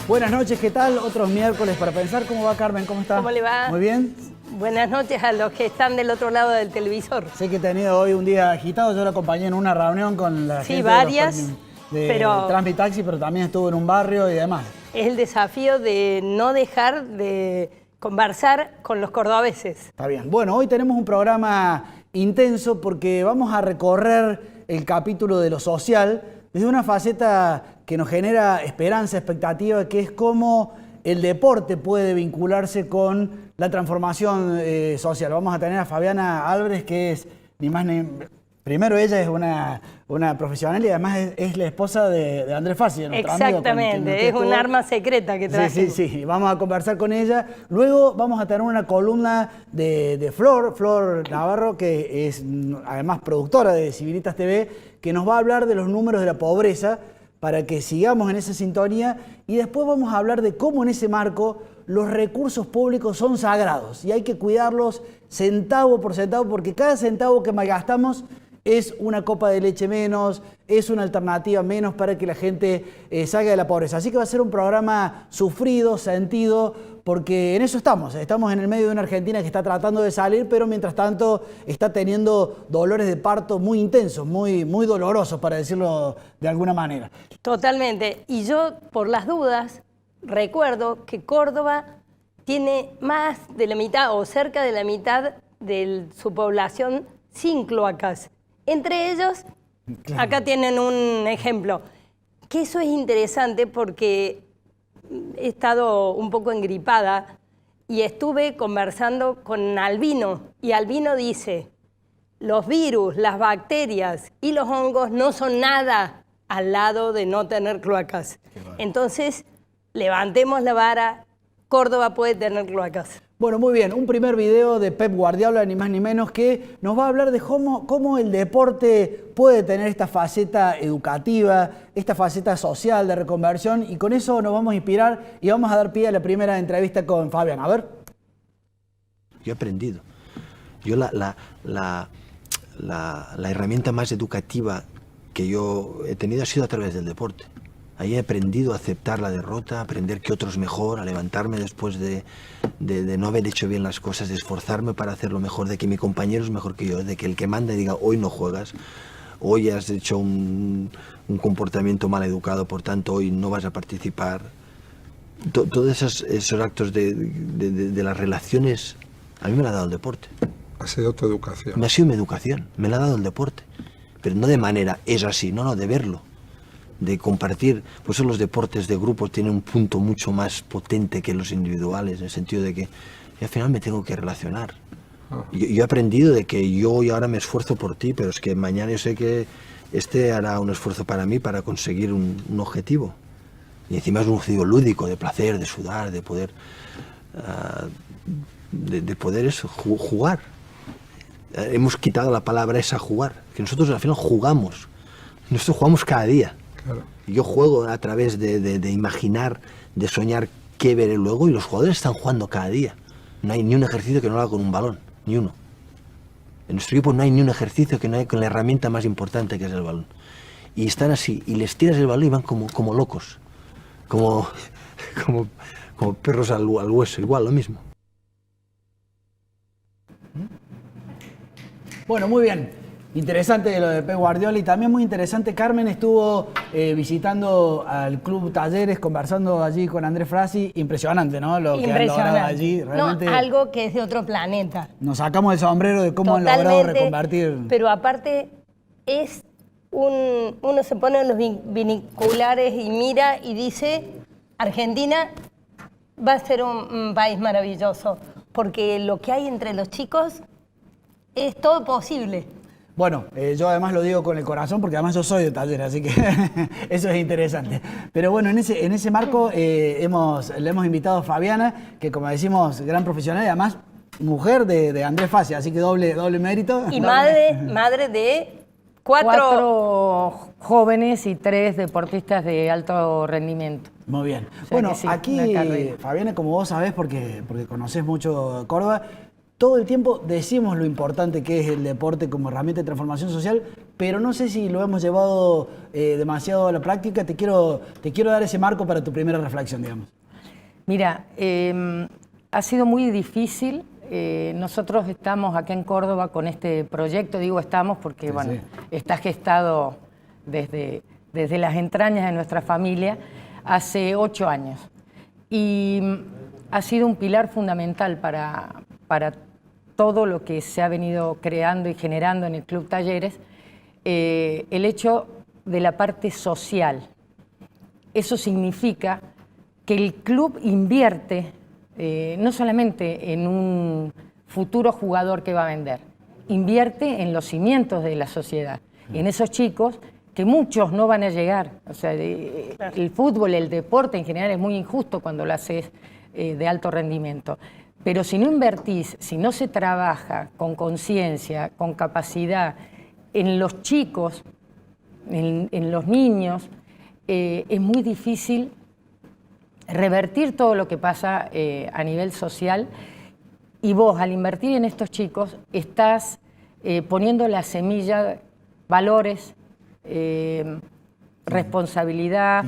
Buenas noches, ¿qué tal? Otros miércoles para pensar. ¿Cómo va, Carmen? ¿Cómo está? ¿Cómo le va? Muy bien. Buenas noches a los que están del otro lado del televisor. Sé que he tenido hoy un día agitado. Yo lo acompañé en una reunión con la gente varias, de Trampi Taxi, pero también estuve en un barrio y demás. Es el desafío de no dejar de conversar con los cordobeses. Está bien. Bueno, hoy tenemos un programa intenso porque vamos a recorrer el capítulo de lo social desde una faceta que nos genera esperanza, expectativa, que es cómo el deporte puede vincularse con la transformación social. Vamos a tener a Fabiana Álvarez, que es ni más ni... Primero, ella es una profesional y además es la esposa de Andrés Fassi. Exactamente, es un arma secreta que trae. Sí, vamos a conversar con ella. Luego vamos a tener una columna de Flor Navarro, que es además productora de Civilitas TV, que nos va a hablar de los números de la pobreza para que sigamos en esa sintonía, y después vamos a hablar de cómo en ese marco los recursos públicos son sagrados y hay que cuidarlos centavo por centavo, porque cada centavo que malgastamos es una copa de leche menos, es una alternativa menos para que la gente salga de la pobreza. Así que va a ser un programa sufrido, sentido, porque en eso estamos en el medio de una Argentina que está tratando de salir, pero mientras tanto está teniendo dolores de parto muy intensos, muy dolorosos, para decirlo de alguna manera. Totalmente. Y yo, por las dudas, recuerdo que Córdoba tiene más de la mitad o cerca de la mitad de su población sin cloacas. Entre ellos, claro, acá tienen un ejemplo. Que eso es interesante porque he estado un poco engripada y estuve conversando con Albino. Y Albino dice, los virus, las bacterias y los hongos no son nada al lado de no tener cloacas. Entonces, levantemos la vara, Córdoba puede tener cloacas. Bueno, muy bien, un primer video de Pep Guardiola, ni más ni menos, que nos va a hablar de cómo el deporte puede tener esta faceta educativa, esta faceta social de reconversión, y con eso nos vamos a inspirar y vamos a dar pie a la primera entrevista con Fabián. A ver. Yo he aprendido. Yo la herramienta más educativa que yo he tenido ha sido a través del deporte. Ahí he aprendido a aceptar la derrota, a aprender que otro es mejor, a levantarme después de no haber hecho bien las cosas, de esforzarme para hacerlo mejor, de que mi compañero es mejor que yo, de que el que manda diga hoy no juegas, hoy has hecho un comportamiento mal educado, por tanto hoy no vas a participar. Todos esos actos de las relaciones, a mí me lo ha dado el deporte. Ha sido tu educación. Me ha sido mi educación, me lo ha dado el deporte, pero no de manera es así, no, de verlo, de compartir. Por eso los deportes de grupo tienen un punto mucho más potente que los individuales, en el sentido de que al final me tengo que relacionar. Yo he aprendido de que yo hoy ahora me esfuerzo por ti, pero es que mañana yo sé que hará un esfuerzo para mí para conseguir un objetivo. Y encima es un objetivo lúdico, de placer, de sudar, de poder, jugar. Hemos quitado la palabra esa, jugar, que nosotros al final jugamos. Nosotros jugamos cada día. Claro. Yo juego a través de imaginar, de soñar qué veré luego, y los jugadores están jugando cada día. No hay ni un ejercicio que no lo haga con un balón, ni uno. En nuestro equipo no hay ni un ejercicio que no haya con la herramienta más importante, que es el balón. Y están así, y les tiras el balón y van como locos, como perros al hueso, igual, lo mismo. Bueno, muy bien. Interesante lo de Pep Guardiola, y también muy interesante, Carmen estuvo visitando al Club Talleres, conversando allí con Andrés Fassi. Impresionante, ¿no? Lo que han logrado allí. Realmente, no, algo que es de otro planeta. Nos sacamos el sombrero de cómo han logrado reconvertir. Pero aparte, uno se pone en los binoculares y mira y dice, Argentina va a ser un país maravilloso, porque lo que hay entre los chicos es todo posible. Bueno, yo además lo digo con el corazón, porque además yo soy de Talleres, así que eso es interesante. Pero bueno, en ese marco le hemos invitado a Fabiana, que como decimos, gran profesional y además mujer de Andrés Fassi, así que doble mérito. Y madre de cuatro jóvenes y 3 deportistas de alto rendimiento. Muy bien. O sea bueno, sí, aquí, Fabiana, como vos sabés, porque conocés mucho Córdoba, todo el tiempo decimos lo importante que es el deporte como herramienta de transformación social, pero no sé si lo hemos llevado demasiado a la práctica. Te quiero dar ese marco para tu primera reflexión, digamos. Mira, ha sido muy difícil. Nosotros estamos acá en Córdoba con este proyecto, digo estamos porque Sí, bueno, sí. está gestado desde las entrañas de nuestra familia hace 8 años. Y ha sido un pilar fundamental para todo lo que se ha venido creando y generando en el Club Talleres, el hecho de la parte social. Eso significa que el club invierte no solamente en un futuro jugador que va a vender, invierte en los cimientos de la sociedad, y en esos chicos que muchos no van a llegar. O sea, el fútbol, el deporte en general es muy injusto cuando lo haces de alto rendimiento. Pero si no invertís, si no se trabaja con conciencia, con capacidad en los chicos, en los niños, es muy difícil revertir todo lo que pasa a nivel social. Y vos, al invertir en estos chicos, estás poniendo la semilla, valores, responsabilidad,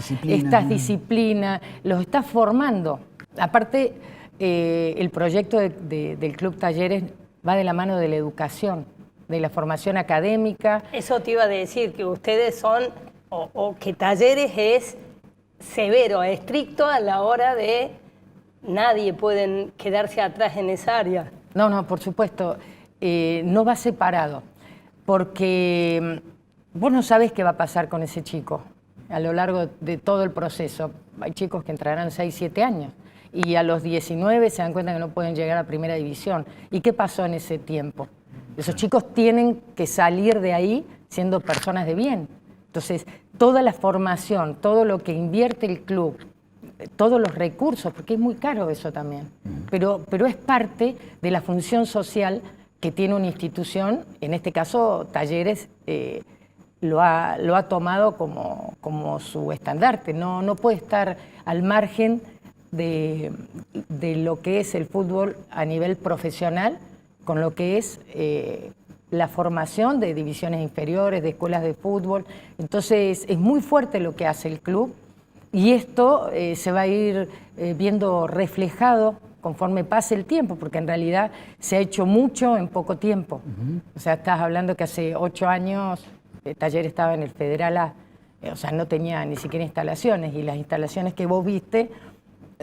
disciplina, los estás formando. Aparte, el proyecto del Club Talleres va de la mano de la educación, de la formación académica. Eso te iba a decir, que ustedes son, o que Talleres es severo, estricto a la hora de nadie puede quedarse atrás en esa área. No, por supuesto, no va separado, porque vos no sabés qué va a pasar con ese chico a lo largo de todo el proceso. Hay chicos que entrarán 6, 7 años y a los 19 se dan cuenta que no pueden llegar a primera división. ¿Y qué pasó en ese tiempo? Esos chicos tienen que salir de ahí siendo personas de bien. Entonces, toda la formación, todo lo que invierte el club, todos los recursos, porque es muy caro eso también, pero es parte de la función social que tiene una institución. En este caso, Talleres lo ha tomado como su estandarte. No puede estar al margen de lo que es el fútbol a nivel profesional, con lo que es la formación de divisiones inferiores, de escuelas de fútbol. Entonces es muy fuerte lo que hace el club, y esto se va a ir viendo reflejado conforme pase el tiempo, porque en realidad se ha hecho mucho en poco tiempo. O sea, estás hablando que hace 8 años Talleres estaba en el Federal A, o sea, no tenía ni siquiera instalaciones, y las instalaciones que vos viste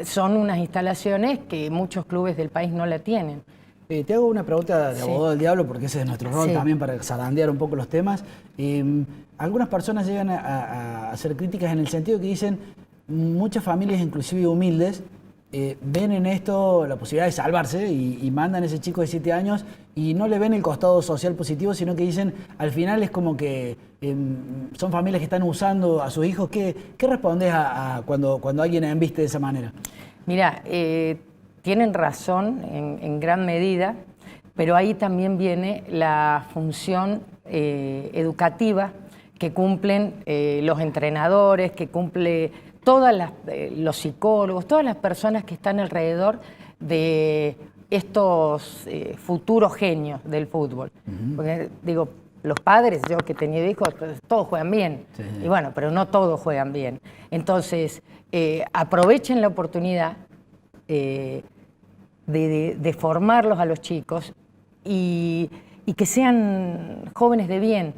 son unas instalaciones que muchos clubes del país no la tienen. Te hago una pregunta de abogado del diablo, porque ese es nuestro rol también, para zarandear un poco los temas. Algunas personas llegan a hacer críticas en el sentido que dicen, muchas familias, inclusive humildes, ven en esto la posibilidad de salvarse y mandan a ese chico de 7 años y no le ven el costado social positivo, sino que dicen, al final es como que son familias que están usando a sus hijos. ¿Qué respondes cuando alguien embiste de esa manera? Mira, tienen razón en gran medida, pero ahí también viene la función educativa que cumplen los entrenadores, que cumple los psicólogos, todas las personas que están alrededor de estos futuros genios del fútbol. Porque digo, los padres, yo que tenía hijos, todos juegan bien. Sí. Y bueno, pero no todos juegan bien. Entonces, aprovechen la oportunidad de formarlos a los chicos y que sean jóvenes de bien.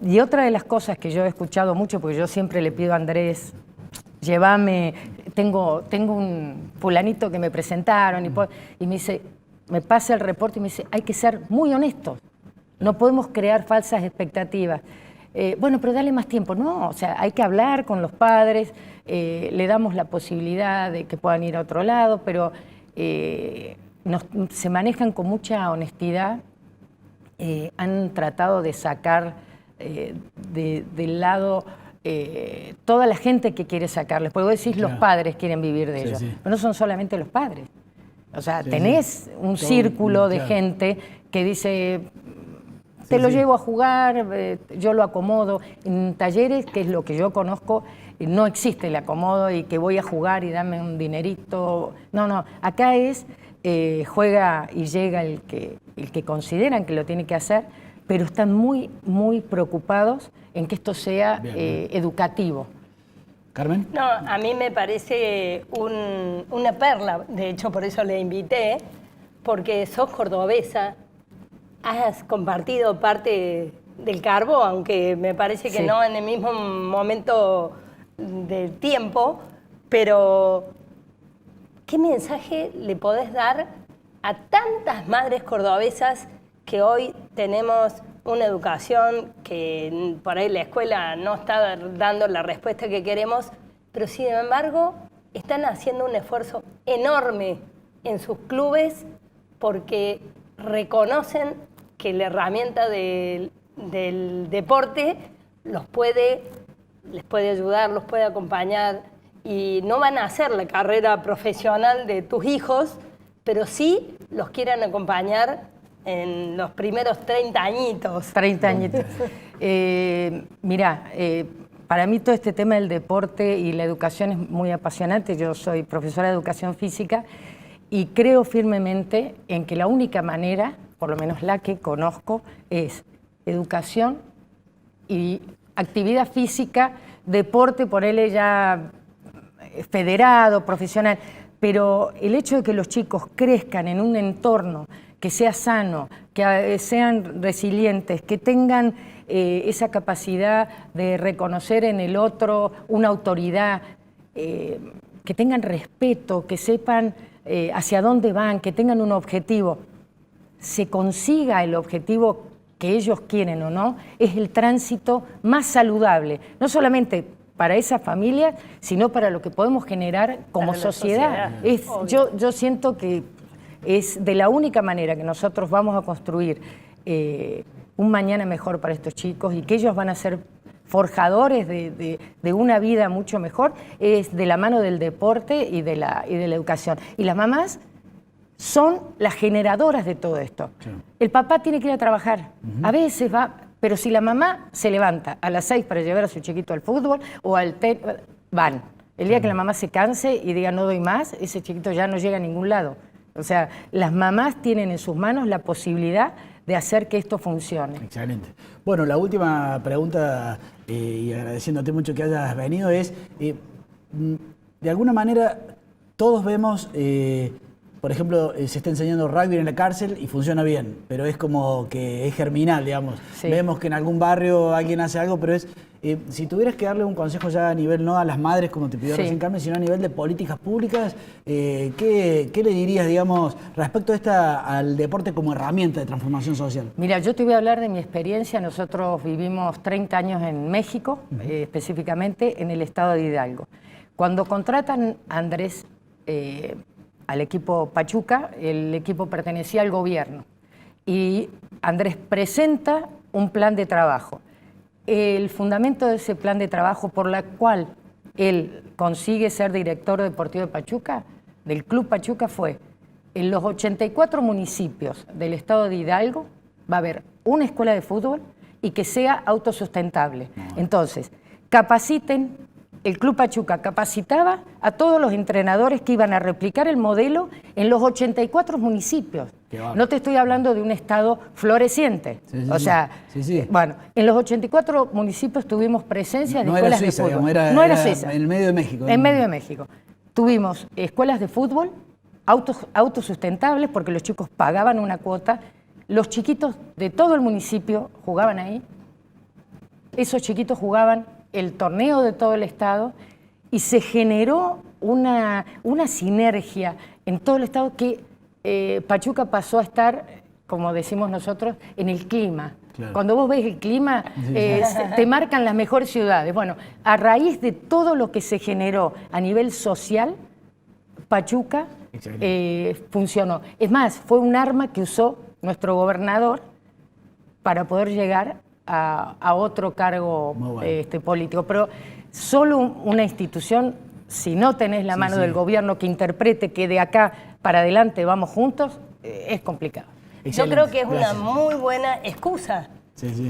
Y otra de las cosas que yo he escuchado mucho, porque yo siempre le pido a Andrés, llévame, tengo un fulanito que me presentaron y me dice, me pasa el reporte y me dice, hay que ser muy honestos, no podemos crear falsas expectativas. Bueno, pero dale más tiempo. No, o sea, hay que hablar con los padres, le damos la posibilidad de que puedan ir a otro lado, pero se manejan con mucha honestidad. Han tratado de sacar del lado toda la gente que quiere sacarles. Porque vos decís, los padres quieren vivir de ellos, pero no son solamente los padres. O sea, tenés un círculo de gente que dice, te lo llevo a jugar, yo lo acomodo. En Talleres, que es lo que yo conozco, no existe el acomodo y que voy a jugar y dame un dinerito. No, acá es juega y llega el que consideran que lo tiene que hacer, pero están muy, muy preocupados en que esto sea educativo. Carmen. No, a mí me parece una perla, de hecho por eso le invité, porque sos cordobesa, has compartido parte del Carbó, aunque me parece que Sí. no en el mismo momento del tiempo, pero ¿qué mensaje le podés dar a tantas madres cordobesas que hoy tenemos una educación que por ahí la escuela no está dando la respuesta que queremos, pero sin embargo están haciendo un esfuerzo enorme en sus clubes porque reconocen que la herramienta del deporte les puede ayudar, los puede acompañar y no van a hacer la carrera profesional de tus hijos, pero sí los quieren acompañar en los primeros 30 añitos. 30 añitos. Mirá, para mí todo este tema del deporte y la educación es muy apasionante. Yo soy profesora de educación física y creo firmemente en que la única manera, por lo menos la que conozco, es educación y actividad física, deporte, ponerle ya federado, profesional, pero el hecho de que los chicos crezcan en un entorno que sea sano, que sean resilientes, que tengan esa capacidad de reconocer en el otro una autoridad, que tengan respeto, que sepan hacia dónde van, que tengan un objetivo, se consiga el objetivo que ellos quieren o no, es el tránsito más saludable, no solamente para esa familia, sino para lo que podemos generar como Para la sociedad. Yo siento que es de la única manera que nosotros vamos a construir un mañana mejor para estos chicos y que ellos van a ser forjadores de una vida mucho mejor, es de la mano del deporte y de la educación. Y las mamás son las generadoras de todo esto. Sí. El papá tiene que ir a trabajar, a veces va, pero si la mamá se levanta a las 6 para llevar a su chiquito al fútbol o al tenis, van. El día que la mamá se canse y diga no doy más, ese chiquito ya no llega a ningún lado. O sea, las mamás tienen en sus manos la posibilidad de hacer que esto funcione. Excelente. Bueno, la última pregunta, y agradeciéndote mucho que hayas venido, es, de alguna manera, todos vemos, por ejemplo, se está enseñando rugby en la cárcel y funciona bien, pero es como que es germinal, digamos. Sí. Vemos que en algún barrio alguien hace algo, pero es... si tuvieras que darle un consejo ya a nivel, no a las madres, como te pidió recién Carmen, sino a nivel de políticas públicas, ¿qué le dirías, digamos, respecto a al deporte como herramienta de transformación social? Mira, yo te voy a hablar de mi experiencia. Nosotros vivimos 30 años en México, específicamente en el estado de Hidalgo. Cuando contratan a Andrés al equipo Pachuca, el equipo pertenecía al gobierno. Y Andrés presenta un plan de trabajo. El fundamento de ese plan de trabajo por la cual él consigue ser director deportivo de Pachuca, del Club Pachuca, fue: en los 84 municipios del estado de Hidalgo va a haber una escuela de fútbol y que sea autosustentable. Entonces, capaciten. El Club Pachuca capacitaba a todos los entrenadores que iban a replicar el modelo en los 84 municipios. No te estoy hablando de un estado floreciente. Bueno, en los 84 municipios tuvimos presencia de escuelas de fútbol. No era Suiza. En el medio de México. En medio de México. Tuvimos escuelas de fútbol autosustentables porque los chicos pagaban una cuota. Los chiquitos de todo el municipio jugaban ahí. Esos chiquitos jugaban el torneo de todo el estado y se generó una sinergia en todo el estado que Pachuca pasó a estar, como decimos nosotros, en el clima. Claro. Cuando vos ves el clima, te marcan las mejores ciudades. Bueno, a raíz de todo lo que se generó a nivel social, Pachuca funcionó. Es más, fue un arma que usó nuestro gobernador para poder llegar a otro cargo político. Pero solo una institución, si no tenés la mano del gobierno que interprete que de acá para adelante vamos juntos, es complicado. Excelente. Yo creo que es una muy buena excusa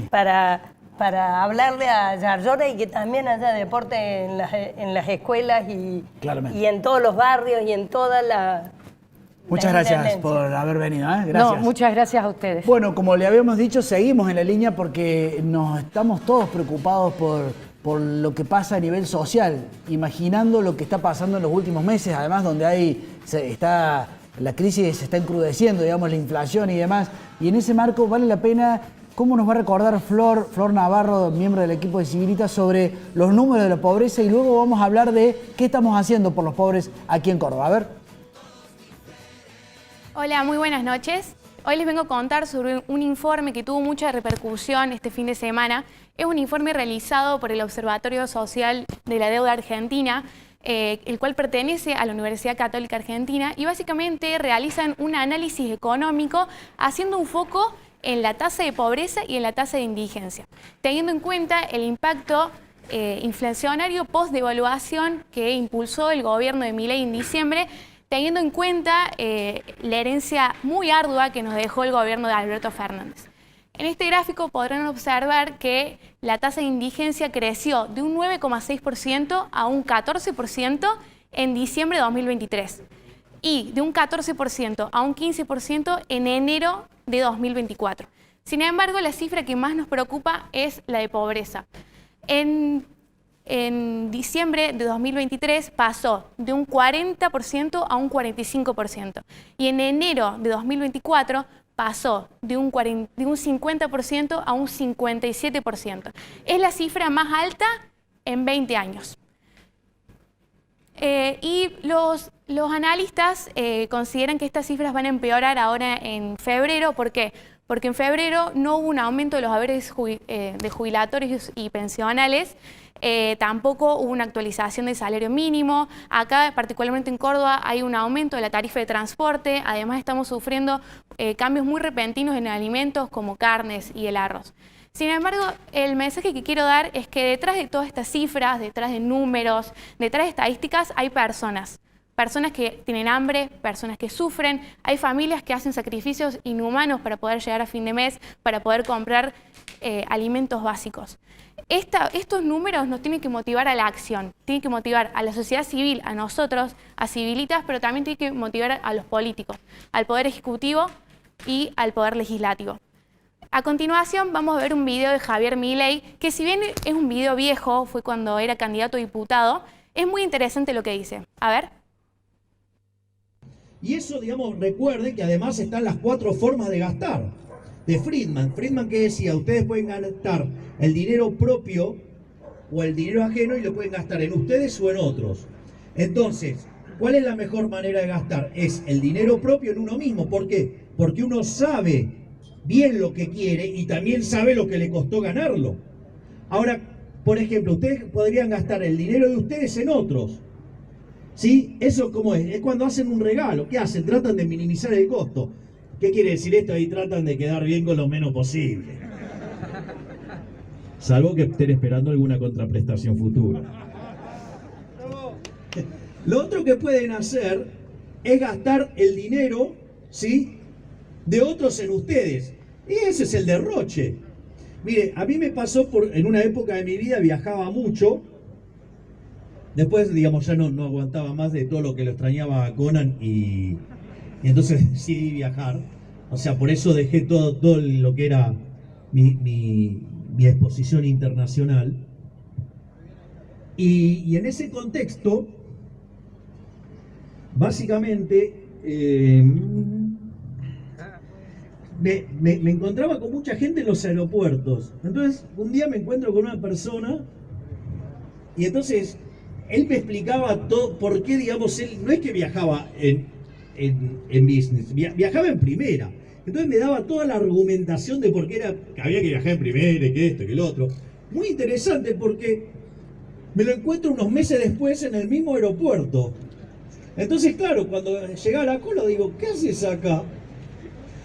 para hablarle a Yarlora y que también haya deporte en las escuelas y en todos los barrios y en todas Muchas la gracias intendencia. por haber venido. Gracias. No, muchas gracias a ustedes. Bueno, como le habíamos dicho, seguimos en la línea porque nos estamos todos preocupados por lo que pasa a nivel social, imaginando lo que está pasando en los últimos meses, además donde la crisis se está encrudeciendo, digamos, la inflación y demás. Y en ese marco vale la pena, ¿cómo nos va a recordar Flor Navarro, miembro del equipo de Civilitas, sobre los números de la pobreza? Y luego vamos a hablar de qué estamos haciendo por los pobres aquí en Córdoba. A ver. Hola, muy buenas noches. Hoy les vengo a contar sobre un informe que tuvo mucha repercusión este fin de semana. Es un informe realizado por el Observatorio Social de la Deuda Argentina, el cual pertenece a la Universidad Católica Argentina, y básicamente realizan un análisis económico haciendo un foco en la tasa de pobreza y en la tasa de indigencia, teniendo en cuenta el impacto inflacionario post-devaluación que impulsó el gobierno de Milei en diciembre, teniendo en cuenta la herencia muy ardua que nos dejó el gobierno de Alberto Fernández. En este gráfico podrán observar que la tasa de indigencia creció de un 9,6% a un 14% en diciembre de 2023 y de un 14% a un 15% en enero de 2024. Sin embargo, la cifra que más nos preocupa es la de pobreza. En diciembre de 2023 pasó de un 40% a un 45%. Y en enero de 2024 pasó de un 50% a un 57%. Es la cifra más alta en 20 años. Y los analistas consideran que estas cifras van a empeorar ahora en febrero. ¿Por qué? Porque en febrero no hubo un aumento de los haberes de jubilatorios y pensionales. Tampoco hubo una actualización del salario mínimo. Acá, particularmente en Córdoba, hay un aumento de la tarifa de transporte. Además, estamos sufriendo cambios muy repentinos en alimentos como carnes y el arroz. Sin embargo, el mensaje que quiero dar es que detrás de todas estas cifras, detrás de números, detrás de estadísticas, hay personas. Personas que tienen hambre, personas que sufren, hay familias que hacen sacrificios inhumanos para poder llegar a fin de mes, para poder comprar alimentos básicos. Estos números nos tienen que motivar a la acción, tienen que motivar a la sociedad civil, a nosotros, a Civilitas, pero también tienen que motivar a los políticos, al Poder Ejecutivo y al Poder Legislativo. A continuación vamos a ver un video de Javier Milei, que si bien es un video viejo, fue cuando era candidato a diputado, es muy interesante lo que dice. A ver. Y eso, digamos, recuerden que además están las 4 formas de gastar de Friedman. Friedman, que decía, ustedes pueden gastar el dinero propio o el dinero ajeno y lo pueden gastar en ustedes o en otros. Entonces, ¿cuál es la mejor manera de gastar? Es el dinero propio en uno mismo. ¿Por qué? Porque uno sabe bien lo que quiere y también sabe lo que le costó ganarlo. Ahora, por ejemplo, ustedes podrían gastar el dinero de ustedes en otros. ¿Sí? ¿Eso cómo es? Es cuando hacen un regalo. ¿Qué hacen? Tratan de minimizar el costo. ¿Qué quiere decir esto? Ahí tratan de quedar bien con lo menos posible. Salvo que estén esperando alguna contraprestación futura. Lo otro que pueden hacer es gastar el dinero, ¿sí?, de otros en ustedes. Y ese es el derroche. Mire, a mí me pasó en una época de mi vida, viajaba mucho. Después, digamos, ya no aguantaba más de todo lo que lo extrañaba a Conan y entonces decidí viajar. O sea, por eso dejé todo lo que era mi exposición internacional. Y en ese contexto, básicamente, me encontraba con mucha gente en los aeropuertos. Entonces, un día me encuentro con una persona y entonces él me explicaba todo, por qué, digamos, él no es que viajaba en business, viajaba en primera. Entonces me daba toda la argumentación de por qué que había que viajar en primera, y que esto, que el otro. Muy interesante porque me lo encuentro unos meses después en el mismo aeropuerto. Entonces, claro, cuando llegaba a la cola digo, ¿qué haces acá?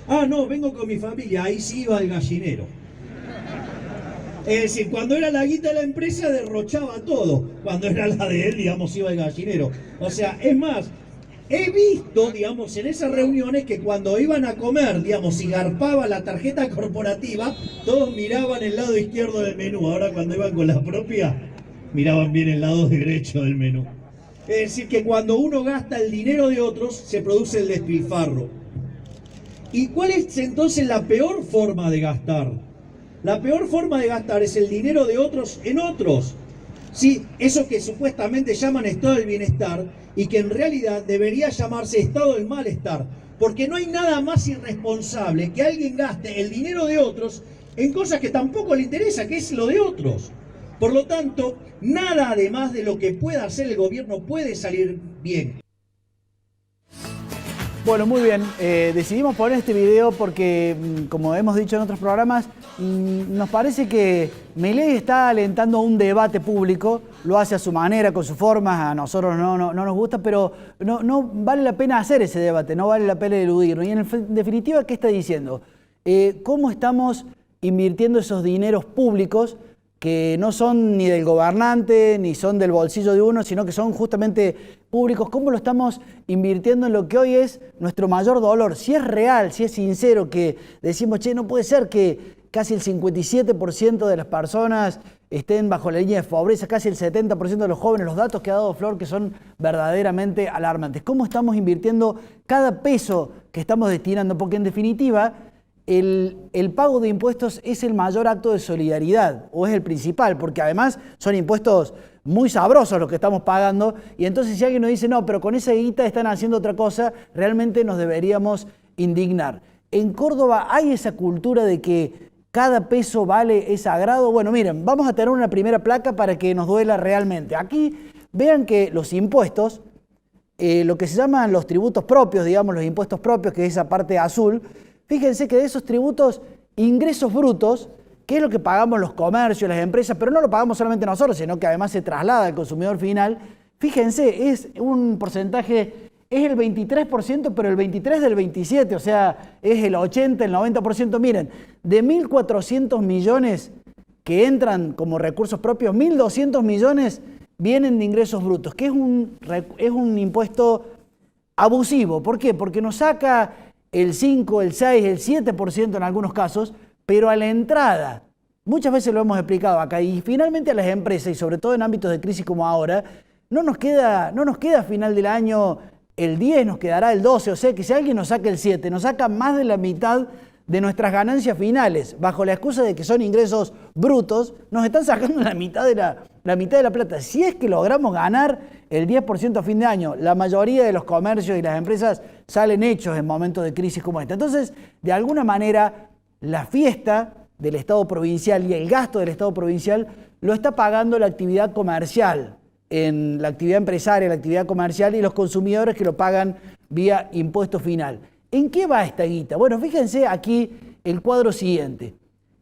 Ah, no, vengo con mi familia. Ahí sí iba al gallinero. Es decir, cuando era la guita de la empresa derrochaba todo. Cuando era la de él, digamos, iba al gallinero. O sea, es más, he visto, digamos, en esas reuniones que cuando iban a comer, digamos, si garpaba la tarjeta corporativa, todos miraban el lado izquierdo del menú. Ahora cuando iban con la propia, miraban bien el lado derecho del menú. Es decir, que cuando uno gasta el dinero de otros, se produce el despilfarro. ¿Y cuál es entonces la peor forma de gastar? La peor forma de gastar es el dinero de otros en otros. Sí, eso que supuestamente llaman estado del bienestar y que en realidad debería llamarse estado del malestar. Porque no hay nada más irresponsable que alguien gaste el dinero de otros en cosas que tampoco le interesa, que es lo de otros. Por lo tanto, nada además de lo que pueda hacer el gobierno puede salir bien. Bueno, muy bien. Decidimos poner este video porque, como hemos dicho en otros programas, nos parece que Milei está alentando un debate público, lo hace a su manera, con sus formas, a nosotros no nos gusta, pero no vale la pena hacer ese debate, no vale la pena eludirlo. Y en definitiva, ¿qué está diciendo? ¿Cómo estamos invirtiendo esos dineros públicos que no son ni del gobernante, ni son del bolsillo de uno, sino que son justamente públicos? ¿Cómo lo estamos invirtiendo en lo que hoy es nuestro mayor dolor? Si es real, si es sincero, que decimos, che, no puede ser que casi el 57% de las personas estén bajo la línea de pobreza, casi el 70% de los jóvenes, los datos que ha dado Flor que son verdaderamente alarmantes. ¿Cómo estamos invirtiendo cada peso que estamos destinando? Porque en definitiva, el pago de impuestos es el mayor acto de solidaridad, o es el principal, porque además son impuestos muy sabrosos los que estamos pagando, y entonces si alguien nos dice, no, pero con esa guita están haciendo otra cosa, realmente nos deberíamos indignar. En Córdoba hay esa cultura de que cada peso vale, es sagrado. Bueno, miren, vamos a tener una primera placa para que nos duela realmente. Aquí vean que los impuestos, lo que se llaman los tributos propios, digamos, los impuestos propios, que es esa parte azul, fíjense que de esos tributos, ingresos brutos, que es lo que pagamos los comercios, las empresas, pero no lo pagamos solamente nosotros, sino que además se traslada al consumidor final, fíjense, es un porcentaje, es el 23%, pero el 23% del 27%, o sea, es el 80%, el 90%. Miren, de 1.400 millones que entran como recursos propios, 1.200 millones vienen de ingresos brutos, que es un impuesto abusivo. ¿Por qué? Porque nos saca el 5, el 6, el 7% en algunos casos, pero a la entrada, muchas veces lo hemos explicado acá, y finalmente a las empresas, y sobre todo en ámbitos de crisis como ahora, no nos queda a final del año el 10, nos quedará el 12, o sea que si alguien nos saca el 7, nos saca más de la mitad de nuestras ganancias finales, bajo la excusa de que son ingresos brutos, nos están sacando la mitad de la plata. Si es que logramos ganar el 10% a fin de año, la mayoría de los comercios y las empresas salen hechos en momentos de crisis como esta. Entonces, de alguna manera, la fiesta del Estado provincial y el gasto del Estado provincial lo está pagando la actividad comercial, en la actividad empresaria, la actividad comercial, y los consumidores que lo pagan vía impuesto final. ¿En qué va esta guita? Bueno, fíjense aquí el cuadro siguiente.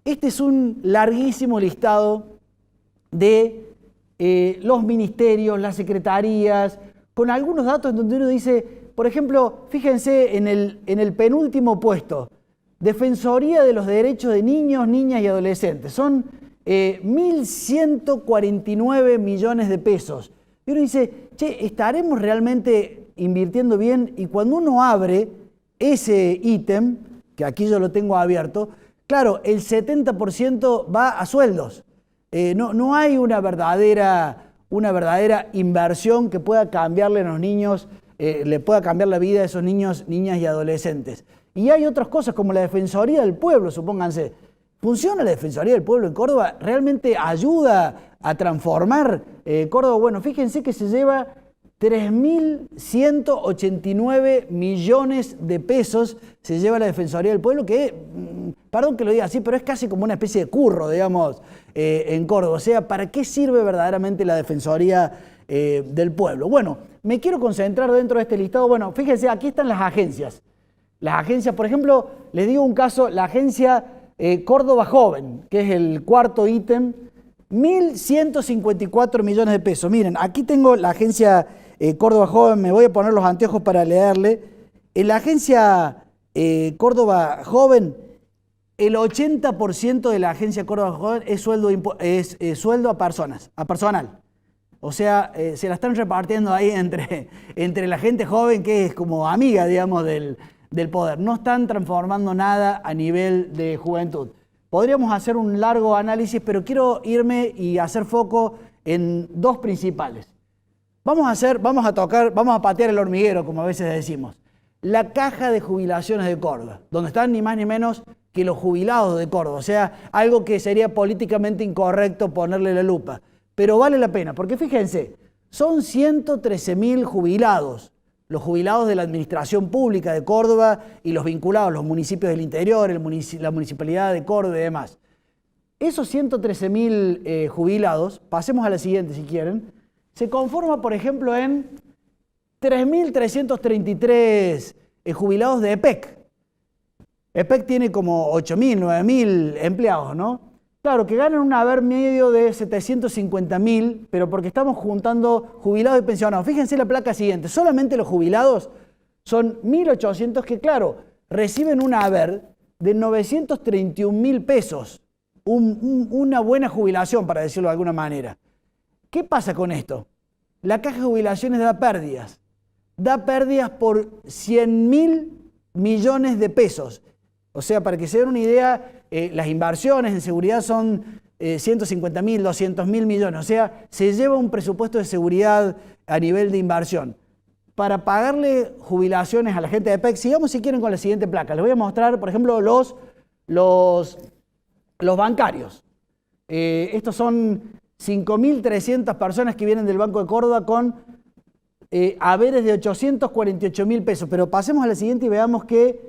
Este es un larguísimo listado de los ministerios, las secretarías, con algunos datos donde uno dice, por ejemplo, fíjense en el penúltimo puesto, Defensoría de los Derechos de Niños, Niñas y Adolescentes. Son 1.149 millones de pesos. Y uno dice, che, ¿estaremos realmente invirtiendo bien? Y cuando uno abre ese ítem, que aquí yo lo tengo abierto, claro, el 70% va a sueldos. No hay una verdadera inversión que pueda cambiarle a los niños, le pueda cambiar la vida a esos niños, niñas y adolescentes. Y hay otras cosas como la Defensoría del Pueblo, supónganse. ¿Funciona la Defensoría del Pueblo en Córdoba? ¿Realmente ayuda a transformar Córdoba? Bueno, fíjense que se lleva 3.189 millones de pesos, se lleva la Defensoría del Pueblo, que, perdón que lo diga así, pero es casi como una especie de curro, digamos, en Córdoba. O sea, ¿para qué sirve verdaderamente la Defensoría del Pueblo? Bueno, me quiero concentrar dentro de este listado. Bueno, fíjense, aquí están las agencias. Las agencias, por ejemplo, les digo un caso, la agencia Córdoba Joven, que es el cuarto ítem, 1.154 millones de pesos. Miren, aquí tengo la agencia Córdoba Joven, me voy a poner los anteojos para leerle. En la agencia Córdoba Joven, el 80% de la agencia Córdoba Joven es sueldo a personal. O sea, se la están repartiendo ahí entre la gente joven, que es como amiga, digamos, del poder. No están transformando nada a nivel de juventud. Podríamos hacer un largo análisis, pero quiero irme y hacer foco en dos principales. Vamos a patear el hormiguero, como a veces decimos. La caja de jubilaciones de Córdoba, donde están ni más ni menos que los jubilados de Córdoba. O sea, algo que sería políticamente incorrecto ponerle la lupa. Pero vale la pena, porque fíjense, son 113.000 jubilados. Los jubilados de la administración pública de Córdoba y los vinculados, los municipios del interior, la municipalidad de Córdoba y demás. Esos 113.000 jubilados, pasemos a la siguiente si quieren, se conforma, por ejemplo, en 3.333 jubilados de EPEC. EPEC tiene como 8.000, 9.000 empleados, ¿no? Claro, que ganan un haber medio de 750.000, pero porque estamos juntando jubilados y pensionados. Fíjense la placa siguiente, solamente los jubilados son 1.800 que, claro, reciben un haber de 931.000 pesos. Una buena jubilación, para decirlo de alguna manera. ¿Qué pasa con esto? La caja de jubilaciones da pérdidas. Da pérdidas por 100.000 millones de pesos. O sea, para que se den una idea, las inversiones en seguridad son 150.000, 200.000 millones. O sea, se lleva un presupuesto de seguridad a nivel de inversión. Para pagarle jubilaciones a la gente de EPEC, sigamos si quieren con la siguiente placa. Les voy a mostrar, por ejemplo, los bancarios. Estos son 5.300 personas que vienen del Banco de Córdoba con haberes de 848.000 pesos. Pero pasemos a la siguiente y veamos que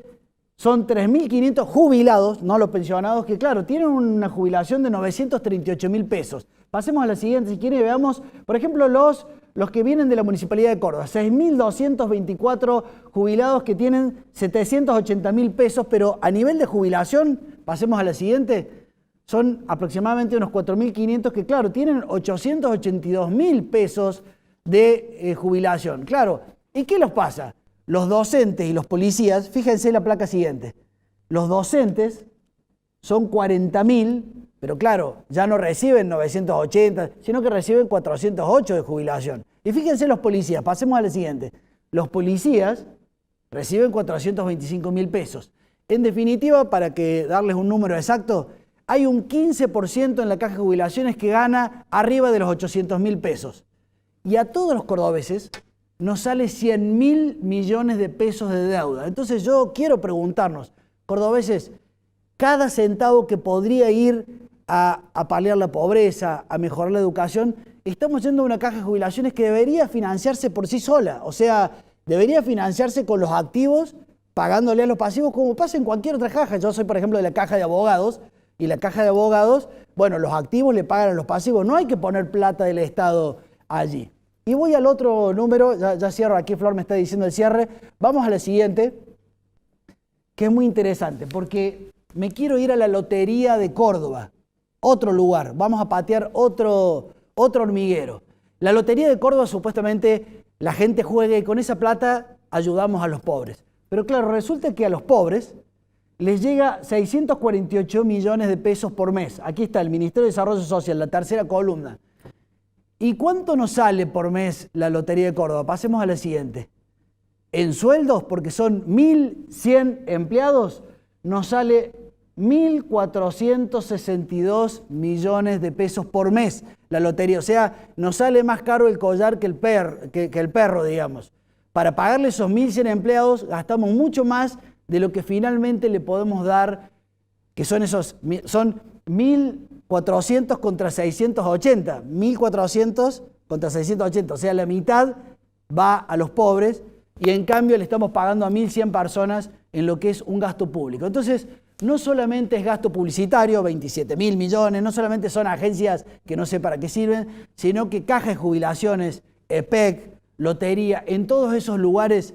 son 3.500 jubilados, no los pensionados, que claro, tienen una jubilación de 938.000 pesos. Pasemos a la siguiente si quieren y veamos, por ejemplo, los que vienen de la Municipalidad de Córdoba. 6.224 jubilados que tienen 780.000 pesos, pero a nivel de jubilación, pasemos a la siguiente, son aproximadamente unos 4.500 que, claro, tienen 882.000 pesos de jubilación. Claro, ¿y qué les pasa? Los docentes y los policías, fíjense la placa siguiente, los docentes son 40.000, pero claro, ya no reciben 980, sino que reciben 408 de jubilación. Y fíjense los policías, pasemos a la siguiente, los policías reciben 425.000 pesos. En definitiva, para que darles un número exacto, hay un 15% en la caja de jubilaciones que gana arriba de los 800.000 pesos. Y a todos los cordobeses nos sale 100.000 millones de pesos de deuda. Entonces yo quiero preguntarnos, cordobeses, cada centavo que podría ir a paliar la pobreza, a mejorar la educación, estamos yendo a una caja de jubilaciones que debería financiarse por sí sola. O sea, debería financiarse con los activos, pagándole a los pasivos, como pasa en cualquier otra caja. Yo soy, por ejemplo, de la caja de abogados, y la caja de abogados, bueno, los activos le pagan a los pasivos. No hay que poner plata del Estado allí. Y voy al otro número, ya cierro, aquí Flor me está diciendo el cierre. Vamos a la siguiente, que es muy interesante, porque me quiero ir a la Lotería de Córdoba, otro lugar. Vamos a patear otro hormiguero. La Lotería de Córdoba, supuestamente, la gente juega y con esa plata ayudamos a los pobres. Pero claro, resulta que a los pobres les llega 648 millones de pesos por mes. Aquí está el Ministerio de Desarrollo Social, la tercera columna. ¿Y cuánto nos sale por mes la Lotería de Córdoba? Pasemos a la siguiente. En sueldos, porque son 1.100 empleados, nos sale 1.462 millones de pesos por mes la lotería. O sea, nos sale más caro el collar que el perro, digamos. Para pagarle esos 1.100 empleados gastamos mucho más de lo que finalmente le podemos dar, que son 1.400 contra 680, 1.400 contra 680, o sea, la mitad va a los pobres y en cambio le estamos pagando a 1.100 personas en lo que es un gasto público. Entonces, no solamente es gasto publicitario, 27.000 millones, no solamente son agencias que no sé para qué sirven, sino que cajas de jubilaciones, EPEC, lotería, en todos esos lugares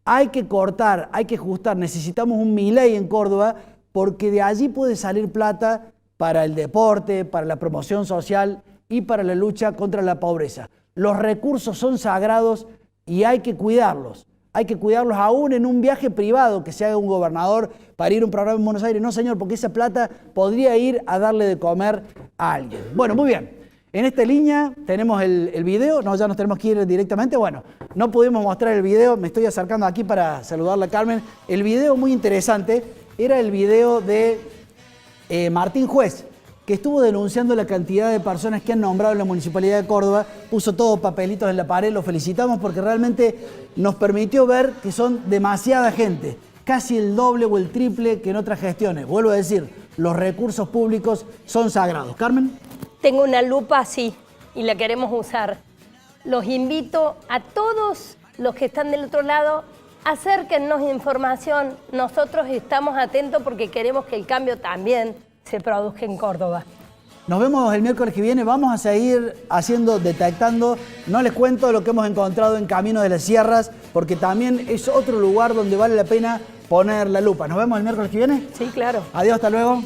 hay que cortar, hay que ajustar. Necesitamos un Milei en Córdoba porque de allí puede salir plata para el deporte, para la promoción social y para la lucha contra la pobreza. Los recursos son sagrados y hay que cuidarlos. Hay que cuidarlos aún en un viaje privado que se haga un gobernador para ir a un programa en Buenos Aires. No, señor, porque esa plata podría ir a darle de comer a alguien. Bueno, muy bien. En esta línea tenemos el video. No, ya nos tenemos que ir directamente. Bueno, no pudimos mostrar el video. Me estoy acercando aquí para saludarla a Carmen. El video muy interesante era el video de Martín Juez, que estuvo denunciando la cantidad de personas que han nombrado en la Municipalidad de Córdoba, puso todos papelitos en la pared, lo felicitamos porque realmente nos permitió ver que son demasiada gente, casi el doble o el triple que en otras gestiones. Vuelvo a decir, los recursos públicos son sagrados. Carmen. Tengo una lupa así y la queremos usar. Los invito a todos los que están del otro lado, acérquennos información. Nosotros estamos atentos porque queremos que el cambio también se produzca en Córdoba. Nos vemos el miércoles que viene. Vamos a seguir detectando. No les cuento lo que hemos encontrado en Camino de las Sierras, porque también es otro lugar donde vale la pena poner la lupa. ¿Nos vemos el miércoles que viene? Sí, claro. Adiós, hasta luego.